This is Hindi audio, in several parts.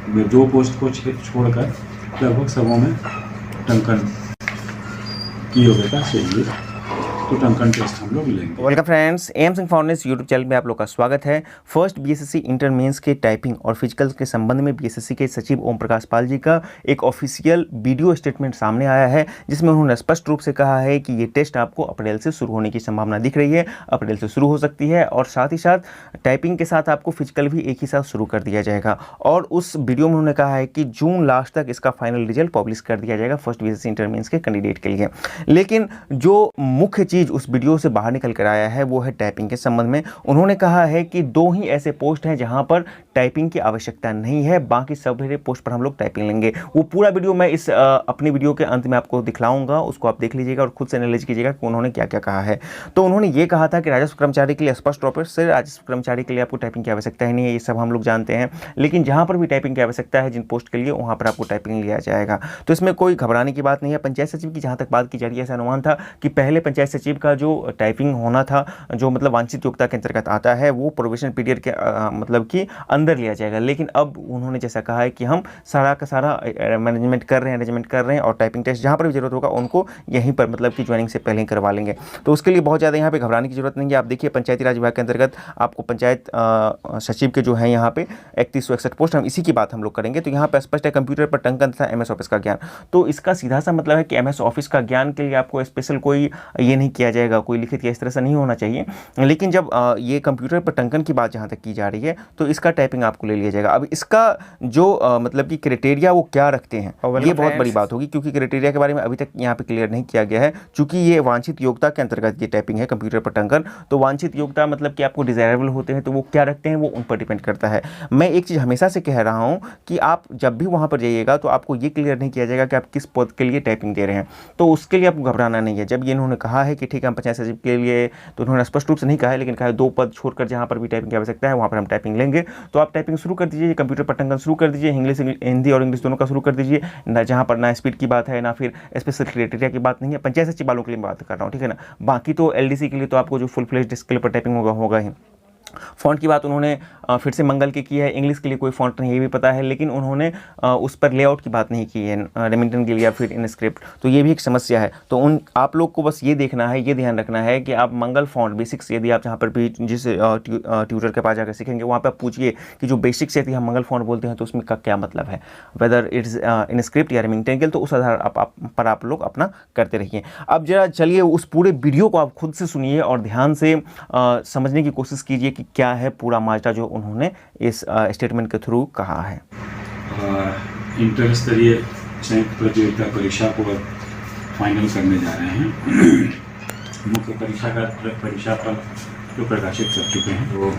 में 2 पोस्ट को छोड़कर लगभग सबों में टंकन की योग्यता चाहिए, तो टंकन टेस्ट हम लोग लेंगे। Welcome friends, M Singh foundation YouTube channel में आप लोग का स्वागत है। फर्स्ट बीएसएससी इंटर मेंस के टाइपिंग और फिजिकल के संबंध में बीएसएससी के सचिव ओम प्रकाश पाल जी का एक ऑफिशियल वीडियो स्टेटमेंट सामने आया है, जिसमें उन्होंने स्पष्ट रूप से कहा है कि ये टेस्ट आपको अप्रैल से शुरू होने की संभावना दिख रही है। अप्रैल से शुरू हो सकती है और साथ ही साथ टाइपिंग के साथ आपको फिजिकल भी एक ही साथ शुरू कर दिया जाएगा। और उस वीडियो में उन्होंने कहा है कि जून लास्ट तक इसका फाइनल रिजल्ट पब्लिश कर दिया जाएगा फर्स्ट बीएसएससी इंटर मेंस के कैंडिडेट के लिए। लेकिन जो मुख्य चीज़ उस वीडियो से बाहर निकल कर आया है वो है टाइपिंग के संबंध में। उन्होंने कहा है कि 2 ही ऐसे पोस्ट हैं जहां पर टाइपिंग की आवश्यकता नहीं है, बाकी सभी पोस्ट पर हम लोग टाइपिंग लेंगे। वो पूरा वीडियो मैं इस अपनी वीडियो के अंत में आपको दिखलाऊंगा, उसको आप देख लीजिएगा और खुद से एनालाइज कीजिएगा कि उन्होंने क्या क्या कहा है। तो उन्होंने ये कहा था कि राजस्व कर्मचारी के लिए स्पष्ट तौर से राजस्व कर्मचारी के लिए आपको टाइपिंग की आवश्यकता ही नहीं है, ये सब हम लोग जानते हैं। लेकिन जहां पर भी टाइपिंग की आवश्यकता है जिन पोस्ट के लिए, वहां पर आपको टाइपिंग लिया जाएगा। तो इसमें कोई घबराने की बात नहीं है। पंचायत सचिव की जहां तक बात की जा रही है, ऐसा अनुमान था कि पहले पंचायत सचिव का जो टाइपिंग होना था, जो मतलब वांछित योग्यता के अंतर्गत आता है, वो प्रोबेशन पीरियड के मतलब कि अंदर लिया जाएगा। लेकिन अब उन्होंने जैसा कहा है कि हम सारा का सारा मैनेजमेंट कर रहे हैं, अरेंजमेंट कर रहे हैं और टाइपिंग टेस्ट जहां पर भी जरूरत होगा उनको यहीं पर मतलब कि ज्वाइनिंग से पहले ही करवा लेंगे। तो उसके लिए बहुत ज़्यादा यहाँ पे घबराने की जरूरत नहीं है। आप देखिए, पंचायती राज विभाग के अंतर्गत आपको पंचायत सचिव के जो है यहाँ पे 3161 पोस्ट, हम इसी की बात हम लोग करेंगे। तो यहाँ पे स्पष्ट है कंप्यूटर पर टंकन तथा एमएस ऑफिस का ज्ञान। तो इसका सीधा सा मतलब है कि एमएस ऑफिस का ज्ञान के लिए आपको स्पेशल कोई ये नहीं किया जाएगा, कोई लिखित या इस तरह से नहीं होना चाहिए। लेकिन जब ये कंप्यूटर पर टंकन की बात जहाँ तक की जा रही है तो इसका टाइपिंग आपको ले लिया जाएगा। अब इसका जो मतलब कि क्राइटेरिया वो क्या रखते हैं, ये बहुत बड़ी बात होगी, क्योंकि क्राइटेरिया के बारे में अभी तक यहाँ पे क्लियर नहीं किया गया है। चूंकि ये वांछित योग्यता के अंतर्गत ये टाइपिंग है कंप्यूटर पर टंकन, तो वांछित योग्यता मतलब कि आपको डिजायरेबल होते हैं, तो वो क्या रखते हैं वो उन पर डिपेंड करता है। मैं एक चीज़ हमेशा से कह रहा हूँ कि आप जब भी वहाँ पर जाइएगा तो आपको ये क्लियर नहीं किया जाएगा कि आप किस पद के लिए टाइपिंग दे रहे हैं, तो उसके लिए आपको घबराना नहीं है। जब ये इन्होंने कहा है कि ठीक है हम पंचायत सचिव के लिए, तो उन्होंने स्पष्ट रूप से नहीं कहा है, लेकिन कहा है 2 पद छोड़कर जहाँ पर भी टाइपिंग की आवश्यकता है वहाँ पर हम टाइपिंग लेंगे। तो आप टाइपिंग शुरू कर दीजिए, कंप्यूटर पर टंकन शुरू कर दीजिए, हिंदी और इंग्लिश दोनों का शुरू कर दीजिए। ना जहाँ पर ना स्पीड की बात है ना फिर स्पेशल क्राइटेरिया की बात नहीं है, पंचायत सचिव वालों के लिए बात कर रहा हूँ, ठीक है ना। बाकी तो एलडीसी के लिए तो आपको जो फुल फ्लेज्ड स्केल पर टाइपिंग होगा ही। फ़ॉन्ट की बात उन्होंने फिर से मंगल की है। इंग्लिश के लिए कोई फ़ॉन्ट नहीं, ये भी पता है, लेकिन उन्होंने उस पर लेआउट की बात नहीं की है, रेमिंगटन के लिए या फिर इनस्क्रिप्ट, तो ये भी एक समस्या है। तो उन आप लोग को बस ये देखना है, ये ध्यान रखना है कि आप मंगल फ़ॉन्ट बेसिक्स, यदि आप जहाँ पर भी जिस ट्यूटर के पास जाकर सीखेंगे वहाँ पर आप पूछिए कि जो बेसिक्स यदि हम मंगल फ़ॉन्ट बोलते हैं तो उसमें का क्या मतलब है, वेदर इट्स इनस्क्रिप्ट या रेमिंगटन के, तो उस आधार पर आप लोग अपना करते रहिए। अब जरा चलिए उस पूरे वीडियो को आप खुद से सुनिए और ध्यान से समझने की कोशिश कीजिए कि क्या है पूरा माजरा जो उन्होंने इस स्टेटमेंट के थ्रू कहा है। इंटर स्तरीय संयुक्त प्रतियोगिता परीक्षा को फाइनल करने जा रहे हैं। मुख्य परीक्षा फल जो प्रकाशित कर चुके हैं, तो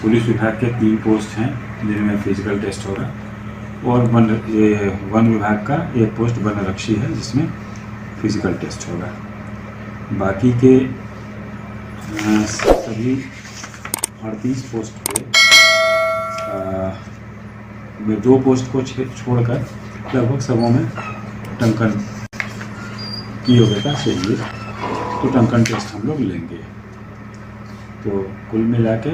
पुलिस विभाग के 3 पोस्ट हैं जिनमें फिजिकल टेस्ट होगा, और वन विभाग का 1 पोस्ट वनरक्षी है जिसमें फिजिकल टेस्ट होगा। बाकी के सभी 38 पोस्ट पे में 2 पोस्ट को छोड़कर लगभग सबों में टंकन की योग्यता चाहिए, तो टंकन टेस्ट हम लोग लेंगे। तो कुल मिला के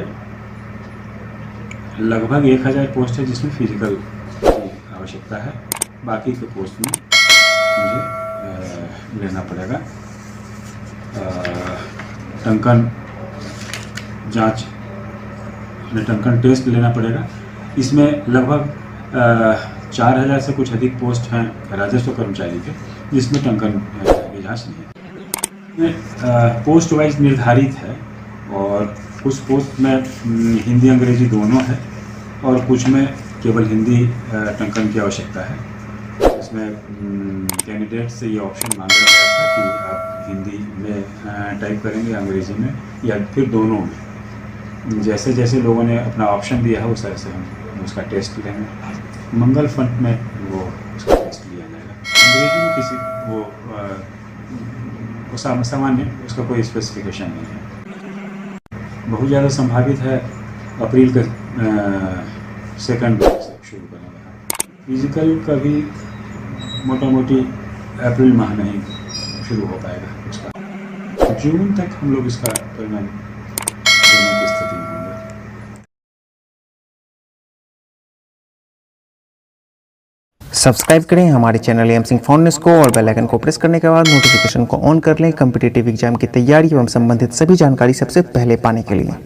लगभग 1000 पोस्ट है जिसमें फिजिकल की आवश्यकता है। बाकी के पोस्ट में मुझे लेना पड़ेगा टंकन जांच, टंकन टेस्ट लेना पड़ेगा। इसमें लगभग 4000 से कुछ अधिक पोस्ट हैं राजस्व कर्मचारी के, जिसमें टंकन की जांच नहीं है। पोस्ट वाइज निर्धारित है, और कुछ पोस्ट में हिंदी अंग्रेजी दोनों है, और कुछ में केवल हिंदी टंकन की आवश्यकता है। इसमें कैंडिडेट से ये ऑप्शन मांगा गया था कि आप हिंदी में टाइप करेंगे, अंग्रेजी में, या फिर दोनों में। जैसे जैसे लोगों ने अपना ऑप्शन दिया है उस तरह से हम उसका टेस्ट लेंगे। मंगल फंड में वो उसका टेस्ट लिया जाएगा। अंग्रेजी में किसी वो सामान्य, उसका कोई स्पेसिफिकेशन नहीं है। बहुत ज़्यादा संभावित है अप्रैल के 2nd वीक से शुरू करेंगे। फिजिकल का भी मोटा मोटी अप्रैल माह में ही शुरू हो पाएगा उसका। जून तक हम लोग इसका परिणाम देने की स्थिति में सब्सक्राइब करें हमारे channel M Singh for news को और बेल आइकन को प्रेस करने के बाद नोटिफिकेशन को ऑन कर लें कॉम्पिटिटिव एग्जाम की तैयारी एवं संबंधित सभी जानकारी सबसे पहले पाने के लिए।